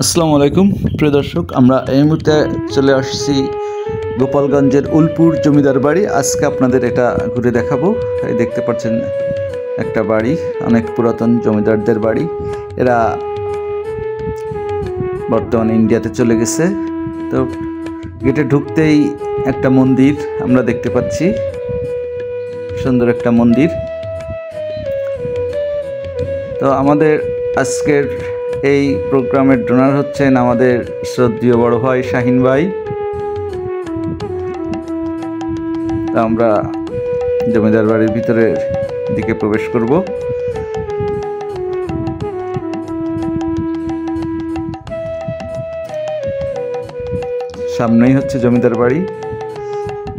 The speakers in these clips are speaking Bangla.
আসসালামু আলাইকুম প্রিয় দর্শক, আমরা এই মুহূর্তে চলে আসছি গোপালগঞ্জের উলপুর জমিদার বাড়ি। আজকে আপনাদের এটা ঘুরে দেখাবো। এই দেখতে পাচ্ছেন একটা বাড়ি, অনেক পুরাতন জমিদারদের বাড়ি। এরা বর্তমানে ইন্ডিয়াতে চলে গেছে। তো গেটে ঢুকতেই একটা মন্দির আমরা দেখতে পাচ্ছি, সুন্দর একটা মন্দির। তো আমাদের আজকের এই প্রোগ্রামের ডোনার হচ্ছেন আমাদের শ্রদ্ধেয় বড় ভাই শাহিন ভাই। আমরা জমিদার বাড়ির ভিতরের দিকে প্রবেশ করব। সামনেই হচ্ছে জমিদার বাড়ি।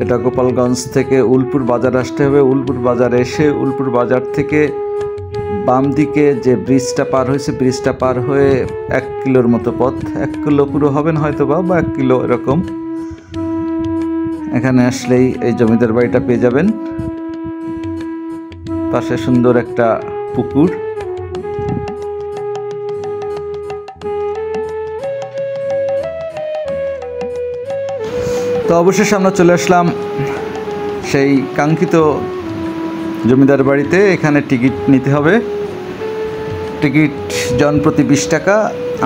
এটা গোপালগঞ্জ থেকে উলপুর বাজার আসতে হবে। উলপুর বাজারে এসে উলপুর বাজার থেকে বাম দিকে যে ব্রিজটা পার হয়েছে, ব্রিজটা পার হয়ে 1 কিলোর মতো পথ, 1 কিলো পুরো হবেন হয়তো বা 1 কিলো এরকম। এখানে আসলেই এই জমিদার বাড়িটা পেয়ে যাবেন। পাশে সুন্দর একটা পুকুর। তো অবশেষে আমরা চলে আসলাম সেই কাঙ্ক্ষিত জমিদার বাড়িতে। এখানে টিকিট নিতে হবে। টিকিট জনপ্রতি 20 টাকা।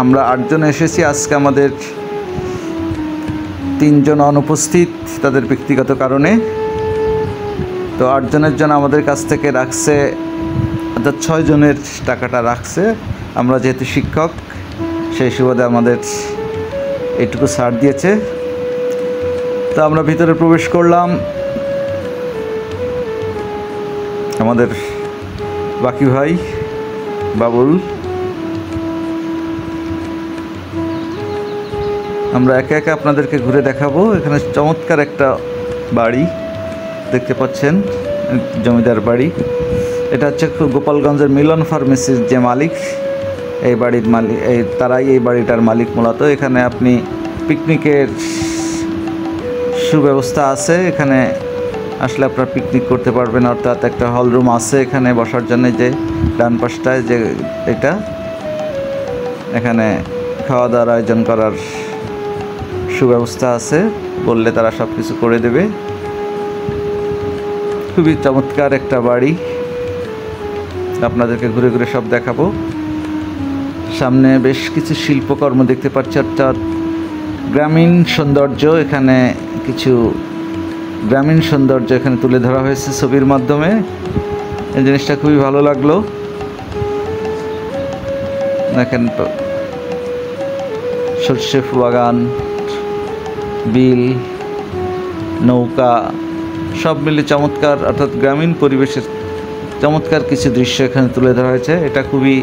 আমরা 8 জন এসেছি। আজকে আমাদের 3 জন অনুপস্থিত তাদের ব্যক্তিগত কারণে। তো 8 জনের জন্য আমাদের কাছ থেকে রাখছে, অর্থাৎ 6 জনের টাকাটা রাখছে। আমরা যেহেতু শিক্ষক, সেই সুবাদে আমাদের এইটুকু ছাড় দিয়েছে। তো আমরা ভিতরে প্রবেশ করলাম। আমাদের বাকি ভাই বাবুল। আমরা একে একে আপনাদেরকে ঘুরে দেখাবো। এখানে চমৎকার একটা বাড়ি দেখতে পাচ্ছেন, জমিদার বাড়ি। এটা হচ্ছে গোপালগঞ্জের মিলন ফার্মেসির যে মালিক, এই বাড়ির মালিক, তারাই এই বাড়িটার মালিক মূলত। এখানে আপনি পিকনিকের সুব্যবস্থা আছে। এখানে আসলে আপনারা পিকনিক করতে পারবেন, অর্থাৎ একটা হল রুম আছে এখানে বসার জন্য, যে ডান পাশটায় যে এটা, এখানে খাওয়া দাওয়ার আয়োজন করার সুব্যবস্থা আছে। বললে তারা সব কিছু করে দেবে। খুবই চমৎকার একটা বাড়ি, আপনাদেরকে ঘুরে ঘুরে সব দেখাবো। সামনে বেশ কিছু শিল্পকর্ম দেখতে পাচ্ছি, অর্থাৎ গ্রামীণ সৌন্দর্য। এখানে কিছু গ্রামীণ সৌন্দর্য এখানে তুলে ধরা হয়েছে ছবির মাধ্যমে। এই জিনিসটা খুবই ভালো লাগলো। দেখেন তো, সর্ষে বাগান, বিল, নৌকা, সব মিলে চমৎকার, অর্থাৎ গ্রামীণ পরিবেশের চমৎকার কিছু দৃশ্য এখানে তুলে ধরা হয়েছে। এটা খুবই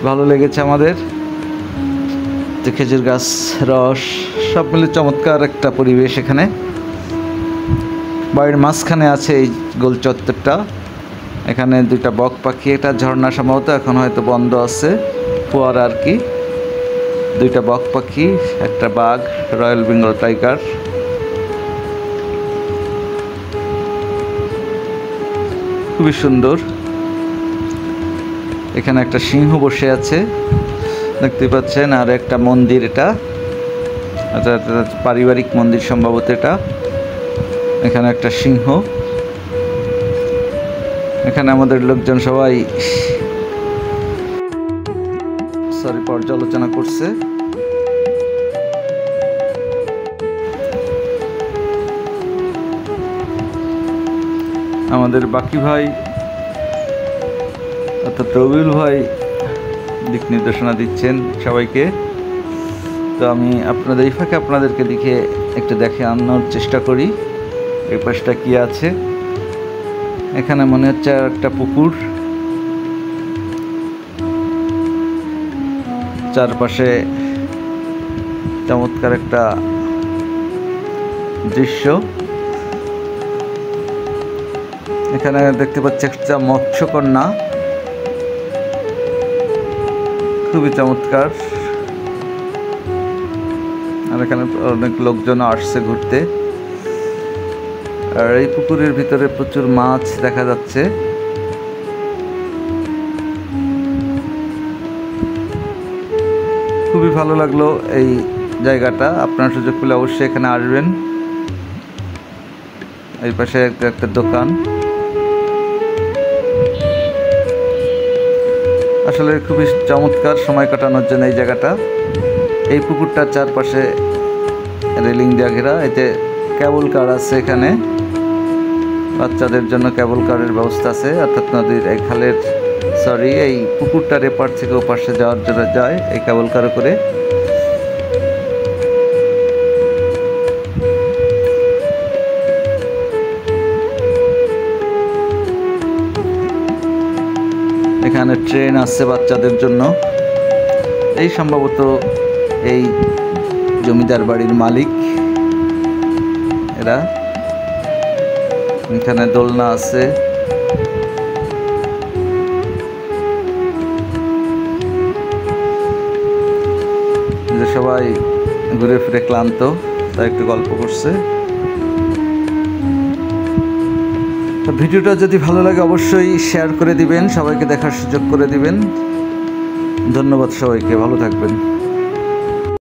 ভালো লেগেছে আমাদের। খেজুর গাছ, রস, সব মিলে চমৎকার একটা পরিবেশ এখানে। বাড়ির মাঝখানে আছে এই গোল চত্বরটা। এখানে 2টা বক পাখি, এটা ঝর্ণা সম্ভবত, এখন হয়তো বন্ধ আছে, ফোয়ারা আর কি। 2টা বক পাখি, একটা বাঘ, রয়্যাল বেঙ্গল টাইগার। খুবই সুন্দর। এখানে একটা সিংহ বসে আছে দেখতে পাচ্ছেন। আর একটা মন্দির, এটা পারিবারিক মন্দির সম্ভবত এটা। এখানে একটা সিংহ। এখানে আমাদের লোকজন সবাই পর্যালোচনা করছে। আমাদের বাকি ভাই অর্থাৎ রবিউল ভাই দিক নির্দেশনা দিচ্ছেন সবাইকে। তো আমি আপনাদের এই ফাঁকে আপনাদেরকে দেখে একটু দেখে আনার চেষ্টা করি এই পাশটা কি আছে। এখানে মনে হচ্ছে একটা পুকুর, চারপাশে চমৎকার একটা দৃশ্য। এখানে দেখতে পাচ্ছি একটা মৎস্যকন্যা, খুবই চমৎকার। আর এখানে অনেক লোকজন আসছে ঘুরতে। আর এই পুকুরের ভিতরে প্রচুর মাছ দেখা যাচ্ছে। খুবই ভালো লাগলো এই জায়গাটা। আপনার সুযোগ পেলে অবশ্যই এখানে আসবেন। এই পাশে একটা দোকান, আসলে খুবই চমৎকার সময় কাটানোর জন্য এই জায়গাটা। এই পুকুরটার চারপাশে রেলিং দেওয়া ঘেরা, এতে কেবল কার আছে, এখানে বাচ্চাদের জন্য কেবল কারের ব্যবস্থা আছে, অর্থাৎ নদীর এই খালের এই পুকুরটার এপার থেকে ওপাশে যাওয়ার জন্য যায় এই কেবল কারে করে। এখানে ট্রেন আছে বাচ্চাদের জন্য। এই সম্ভবত এই জমিদার বাড়ির মালিক এরা। এখানে দোলনা আছে। যে সবাই ঘুরে ফিরে ক্লান্ত, তাই একটু গল্প করছে। তো ভিডিওটা যদি ভালো লাগে অবশ্যই শেয়ার করে দিবেন, সবাইকে দেখার সুযোগ করে দিবেন। ধন্যবাদ সবাইকে, ভালো থাকবেন।